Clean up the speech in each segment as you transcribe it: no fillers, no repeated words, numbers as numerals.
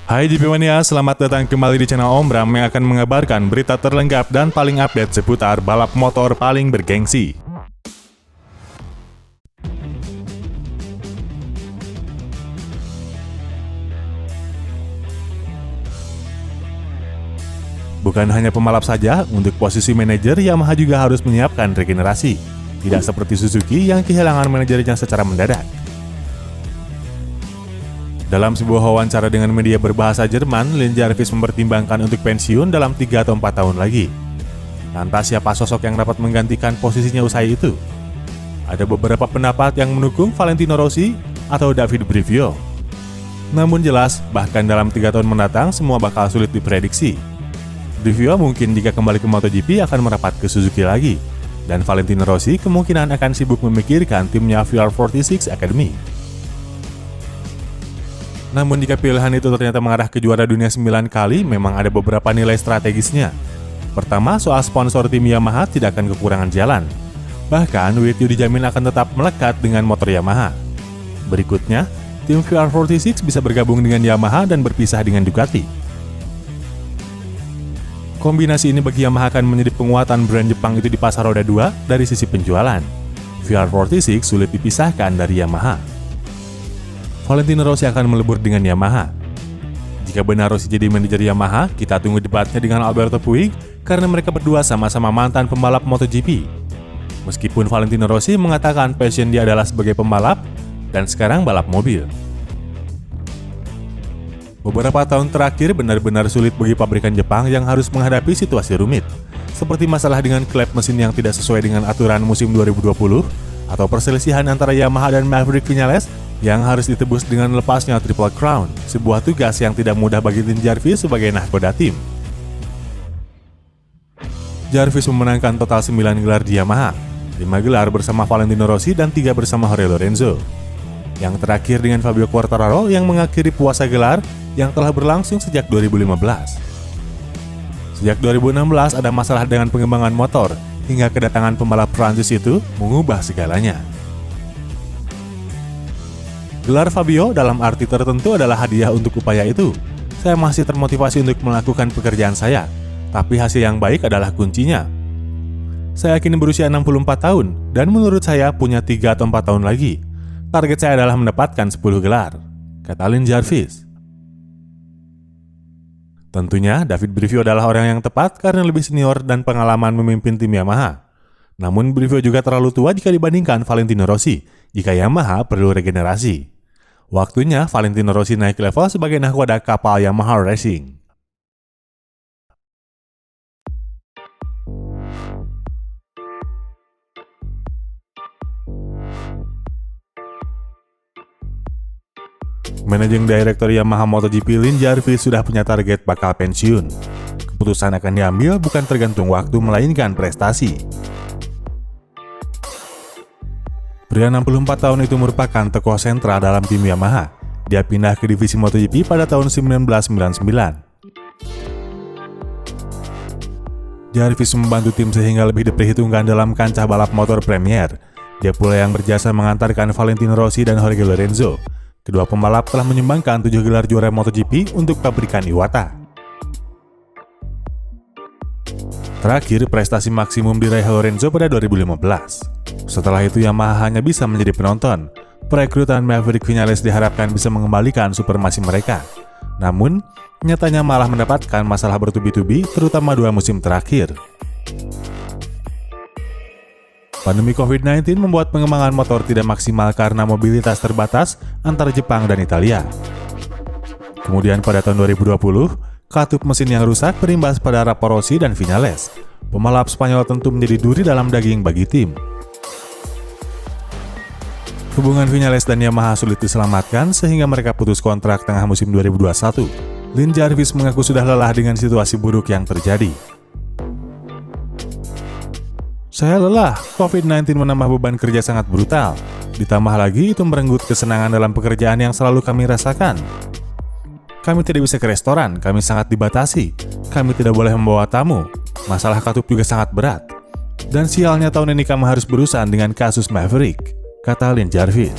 Hai GP Mania, selamat datang kembali di channel Om Bram yang akan mengabarkan berita terlengkap dan paling update seputar balap motor paling bergengsi. Bukan hanya pembalap saja, untuk posisi manajer Yamaha juga harus menyiapkan regenerasi. Tidak seperti Suzuki yang kehilangan manajernya secara mendadak. Dalam sebuah wawancara dengan media berbahasa Jerman, Lin Jarvis mempertimbangkan untuk pensiun dalam 3 atau 4 tahun lagi. Lantas siapa sosok yang dapat menggantikan posisinya usai itu? Ada beberapa pendapat yang mendukung Valentino Rossi atau David Brivio. Namun jelas, bahkan dalam 3 tahun mendatang semua bakal sulit diprediksi. Brivio mungkin jika kembali ke MotoGP akan merapat ke Suzuki lagi. Dan Valentino Rossi kemungkinan akan sibuk memikirkan timnya VR46 Academy. Namun jika pilihan itu ternyata mengarah ke juara dunia 9 kali, memang ada beberapa nilai strategisnya. Pertama, soal sponsor tim Yamaha tidak akan kekurangan jalan. Bahkan, With You dijamin akan tetap melekat dengan motor Yamaha. Berikutnya, tim VR46 bisa bergabung dengan Yamaha dan berpisah dengan Ducati. Kombinasi ini bagi Yamaha akan menjadi penguatan brand Jepang itu di pasar roda 2 dari sisi penjualan. VR46 sulit dipisahkan dari Yamaha. Valentino Rossi akan melebur dengan Yamaha. Jika benar Rossi jadi manajer Yamaha, kita tunggu debatnya dengan Alberto Puig karena mereka berdua sama-sama mantan pembalap MotoGP. Meskipun Valentino Rossi mengatakan passion dia adalah sebagai pembalap dan sekarang balap mobil. Beberapa tahun terakhir benar-benar sulit bagi pabrikan Jepang yang harus menghadapi situasi rumit, seperti masalah dengan klep mesin yang tidak sesuai dengan aturan musim 2020 atau perselisihan antara Yamaha dan Maverick Viñales yang harus ditebus dengan lepasnya Triple Crown, sebuah tugas yang tidak mudah bagi Lin Jarvis sebagai nahkoda tim. Jarvis memenangkan total 9 gelar di Yamaha, 5 gelar bersama Valentino Rossi dan 3 bersama Jorge Lorenzo. Yang terakhir dengan Fabio Quartararo yang mengakhiri puasa gelar yang telah berlangsung sejak 2015. Sejak 2016 ada masalah dengan pengembangan motor, hingga kedatangan pembalap Prancis itu mengubah segalanya. Gelar Fabio dalam arti tertentu adalah hadiah untuk upaya itu. Saya masih termotivasi untuk melakukan pekerjaan saya, tapi hasil yang baik adalah kuncinya. Saya kini berusia 64 tahun, dan menurut saya punya 3 atau 4 tahun lagi. Target saya adalah mendapatkan 10 gelar, kata Lin Jarvis. Tentunya, David Brivio adalah orang yang tepat karena lebih senior dan pengalaman memimpin tim Yamaha. Namun Brivio juga terlalu tua jika dibandingkan Valentino Rossi, jika Yamaha perlu regenerasi. Waktunya Valentino Rossi naik level sebagai nahkoda kapal Yamaha Racing. Managing Director Yamaha MotoGP Lin Jarvis sudah punya target bakal pensiun. Keputusan akan diambil bukan tergantung waktu melainkan prestasi. Pria 64 tahun itu merupakan tokoh sentral dalam tim Yamaha. Dia pindah ke divisi MotoGP pada tahun 1999. Jarvis membantu tim sehingga lebih diperhitungkan dalam kancah balap motor Premier. Dia pula yang berjasa mengantarkan Valentino Rossi dan Jorge Lorenzo. Kedua pembalap telah menyumbangkan 7 gelar juara MotoGP untuk pabrikan Iwata. Terakhir, prestasi maksimum diraih Lorenzo pada 2015. Setelah itu Yamaha hanya bisa menjadi penonton. Perekrutan Maverick Viñales diharapkan bisa mengembalikan supermasi mereka. Namun, nyatanya malah mendapatkan masalah bertubi-tubi terutama 2 musim terakhir. Pandemi COVID-19 membuat pengembangan motor tidak maksimal karena mobilitas terbatas antara Jepang dan Italia. Kemudian pada tahun 2020, katup mesin yang rusak berimbas pada Rossi dan Viñales. Pembalap Spanyol tentu menjadi duri dalam daging bagi tim. Hubungan Viñales dan Yamaha sulit diselamatkan sehingga mereka putus kontrak tengah musim 2021. Lin Jarvis mengaku sudah lelah dengan situasi buruk yang terjadi. Saya lelah, COVID-19 menambah beban kerja sangat brutal. Ditambah lagi itu merenggut kesenangan dalam pekerjaan yang selalu kami rasakan. Kami tidak bisa ke restoran, kami sangat dibatasi. Kami tidak boleh membawa tamu. Masalah katup juga sangat berat. Dan sialnya tahun ini kami harus berurusan dengan kasus Maverick, kata Lin Jarvis.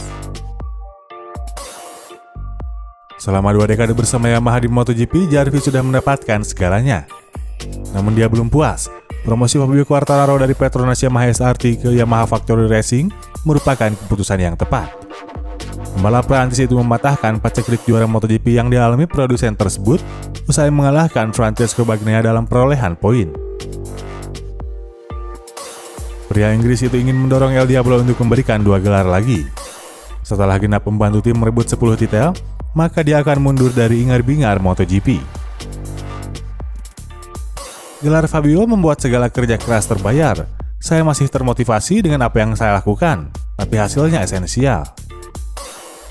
Selama 2 dekade bersama Yamaha di MotoGP, Jarvis sudah mendapatkan segalanya. Namun dia belum puas. Promosi Fabio Quartararo dari Petronas Yamaha SRT ke Yamaha Factory Racing merupakan keputusan yang tepat. Pembalap Prancis itu mematahkan paceklik juara MotoGP yang dialami produsen tersebut usai mengalahkan Francesco Bagnaia dalam perolehan poin. Pria Inggris itu ingin mendorong El Diablo untuk memberikan 2 gelar lagi. Setelah genap pembantu tim merebut 10 titel, maka dia akan mundur dari ingar-bingar MotoGP. Gelar Fabio membuat segala kerja keras terbayar. Saya masih termotivasi dengan apa yang saya lakukan, tapi hasilnya esensial.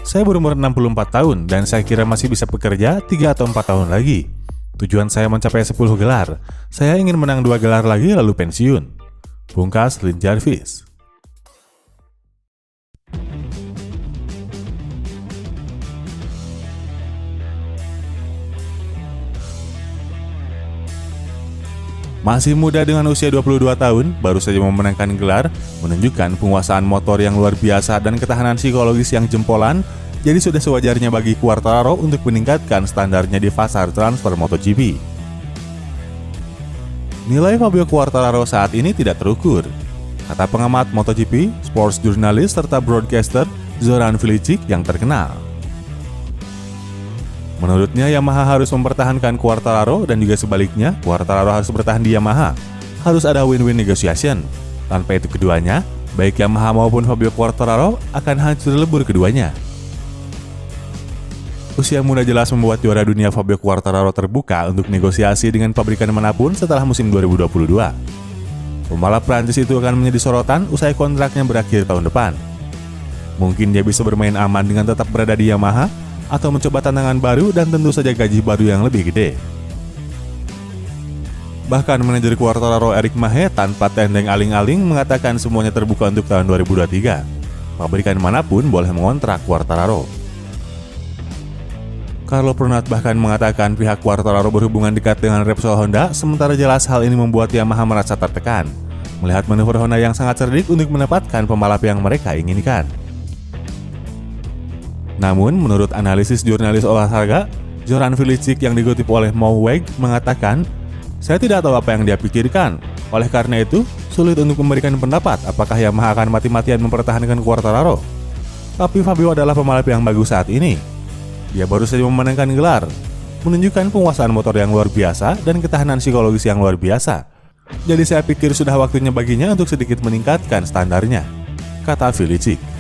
Saya berumur 64 tahun dan saya kira masih bisa bekerja 3 atau 4 tahun lagi. Tujuan saya mencapai 10 gelar. Saya ingin menang 2 gelar lagi lalu pensiun. Pungkas Lin Jarvis. Masih muda dengan usia 22 tahun, baru saja memenangkan gelar, menunjukkan penguasaan motor yang luar biasa dan ketahanan psikologis yang jempolan, jadi sudah sewajarnya bagi Quartararo untuk meningkatkan standarnya di pasar transfer MotoGP. Nilai Fabio Quartararo saat ini tidak terukur, kata pengamat MotoGP, sports journalist serta broadcaster Zoran Viličić yang terkenal. Menurutnya Yamaha harus mempertahankan Quartararo dan juga sebaliknya Quartararo harus bertahan di Yamaha. Harus ada win-win negotiation. Tanpa itu keduanya, baik Yamaha maupun Fabio Quartararo akan hancur lebur keduanya. Usia muda jelas membuat juara dunia Fabio Quartararo terbuka untuk negosiasi dengan pabrikan manapun setelah musim 2022. Pembalap Prancis itu akan menjadi sorotan usai kontraknya berakhir tahun depan. Mungkin dia bisa bermain aman dengan tetap berada di Yamaha, atau mencoba tantangan baru dan tentu saja gaji baru yang lebih gede. Bahkan manajer Quartararo Eric Mahe tanpa tendeng aling-aling mengatakan semuanya terbuka untuk tahun 2023. Pabrikan manapun boleh mengontrak Quartararo. Carlo Pernat bahkan mengatakan pihak Quartararo berhubungan dekat dengan Repsol Honda, sementara jelas hal ini membuat Yamaha merasa tertekan melihat manuver Honda yang sangat cerdik untuk mendapatkan pembalap yang mereka inginkan. Namun, menurut analisis jurnalis olahraga, Zoran Viličić yang dikutip oleh Moweg mengatakan, "Saya tidak tahu apa yang dia pikirkan. Oleh karena itu, sulit untuk memberikan pendapat apakah Yamaha akan mati-matian mempertahankan Quartararo. Tapi Fabio adalah pembalap yang bagus saat ini. Dia baru saja memenangkan gelar, menunjukkan penguasaan motor yang luar biasa dan ketahanan psikologis yang luar biasa. Jadi saya pikir sudah waktunya baginya untuk sedikit meningkatkan standarnya," kata Viličić.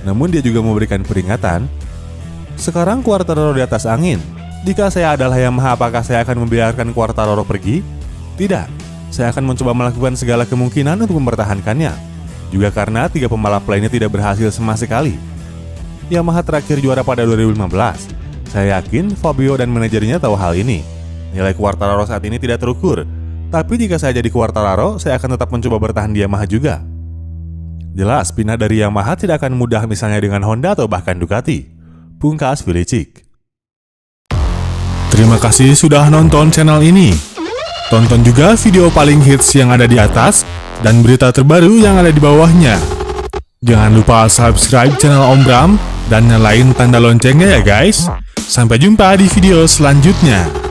Namun dia juga memberikan peringatan, "Sekarang Quartararo di atas angin. Jika saya adalah Yamaha, apakah saya akan membiarkan Quartararo pergi? Tidak. Saya akan mencoba melakukan segala kemungkinan untuk mempertahankannya. Juga karena 3 pembalap lainnya tidak berhasil sama sekali. Yamaha terakhir juara pada 2015. Saya yakin Fabio dan manajernya tahu hal ini. Nilai Quartararo saat ini tidak terukur. Tapi jika saya jadi Quartararo, saya akan tetap mencoba bertahan di Yamaha juga." Jelas, pindah dari Yamaha tidak akan mudah misalnya dengan Honda atau bahkan Ducati. Pungkas Viličić. Terima kasih sudah nonton channel ini. Tonton juga video paling hits yang ada di atas dan berita terbaru yang ada di bawahnya. Jangan lupa subscribe channel Om Bram dan nyalain tanda loncengnya ya guys. Sampai jumpa di video selanjutnya.